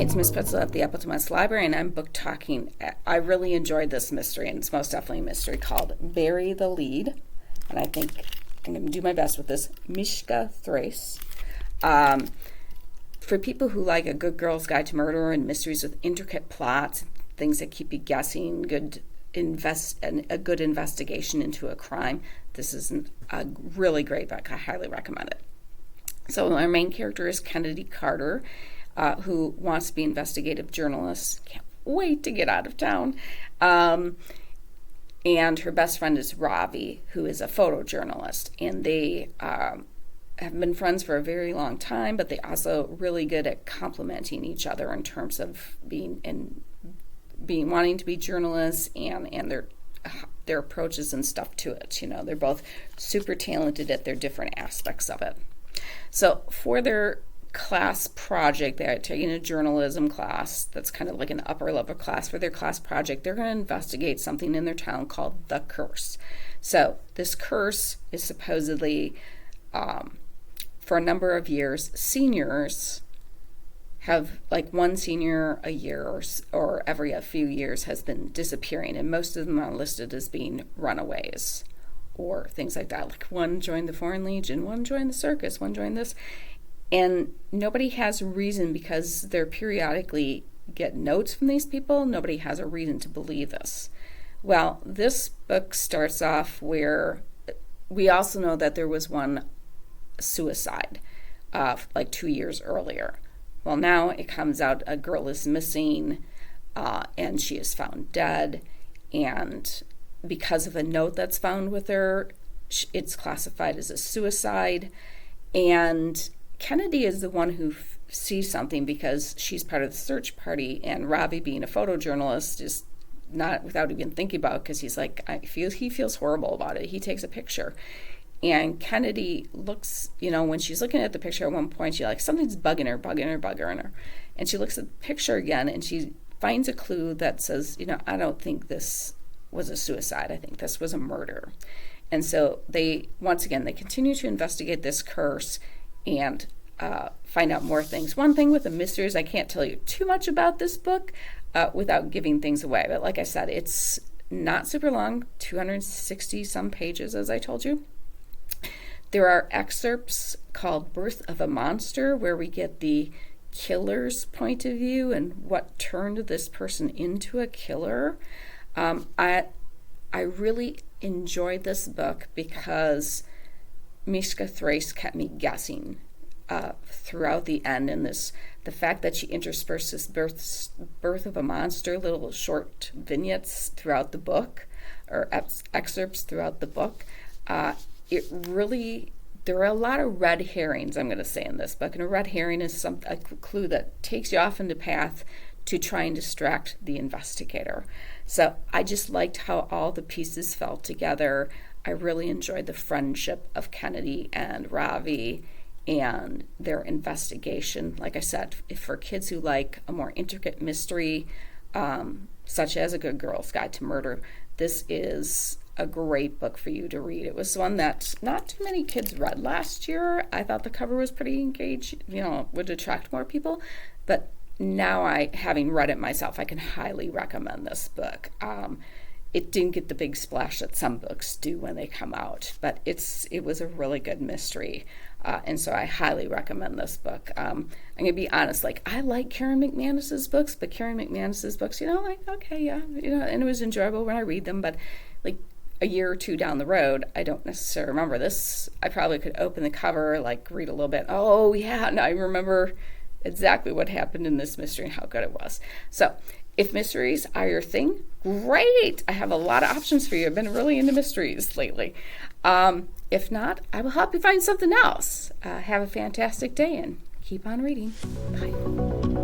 it's Miss Pretzel at the Appleton West Library, and I'm book talking. I really enjoyed this mystery, and it's most definitely a mystery called Bury the Lead. And I think I'm going to do my best with this. Mischa, Thrace. For people who like A Good Girl's Guide to Murder and mysteries with intricate plots, things that keep you guessing, a good investigation into a crime, this is a really great book. I highly recommend it. So our main character is Kennedy Carter, who wants to be an investigative journalist. Can't wait to get out of town. And her best friend is Ravi, who is a photojournalist. And they have been friends for a very long time, but they also really good at complementing each other in terms of wanting to be journalists and their approaches and stuff to it. You know, they're both super talented at their different aspects of it. So for their class project, they're taking a journalism class that's kind of like an upper level class. For their class project, they're going to investigate something in their town called the curse. So this curse is supposedly, for a number of years, seniors have, like, one senior a year or every a few years has been disappearing, and most of them are listed as being runaways or things like that. Like, one joined the Foreign Legion, one joined the circus, one joined this. And nobody has a reason, because they're periodically get notes from these people. Nobody has a reason to believe this. Well, this book starts off where we also know that there was one suicide like 2 years earlier. Well, now it comes out a girl is missing and she is found dead. And because of a note that's found with her, it's classified as a suicide. And Kennedy is the one who sees something because she's part of the search party, and Ravi, being a photojournalist, is not without even thinking about it, because he's like, he feels horrible about it. He takes a picture, and Kennedy looks, when she's looking at the picture at one point, she's like, something's bugging her, and she looks at the picture again, and she finds a clue that says, I don't think this was a suicide. I think this was a murder. And so they continue to investigate this curse and find out more things. One thing with the mysteries, I can't tell you too much about this book without giving things away. But like I said, it's not super long, 260 some pages, as I told you. There are excerpts called Birth of a Monster, where we get the killer's point of view and what turned this person into a killer. I really enjoyed this book because Mischa Thrace kept me guessing throughout the end, and the fact that she intersperses birth of a monster, little short vignettes throughout the book, or excerpts throughout the book. There are a lot of red herrings, I'm going to say, in this book, and a red herring is a clue that takes you off into path to try and distract the investigator. So I just liked how all the pieces fell together. I really enjoyed the friendship of Kennedy and Ravi and their investigation. Like I said, for kids who like a more intricate mystery, such as A Good Girl's Guide to Murder, this is a great book for you to read. It was one that not too many kids read last year. I thought the cover was pretty engaged, would attract more people. But now, having read it myself, I can highly recommend this book. It didn't get the big splash that some books do when they come out, but it was a really good mystery, and so I highly recommend this book. I'm going to be honest, I like Karen McManus's books, but Karen McManus's books, okay, yeah, and it was enjoyable when I read them, but a year or two down the road, I don't necessarily remember this. I probably could open the cover, read a little bit. Oh, yeah, no, I remember exactly what happened in this mystery and how good it was. So if mysteries are your thing, great. I have a lot of options for you. I've been really into mysteries lately. If not, I will help you find something else. Have a fantastic day and keep on reading. Bye.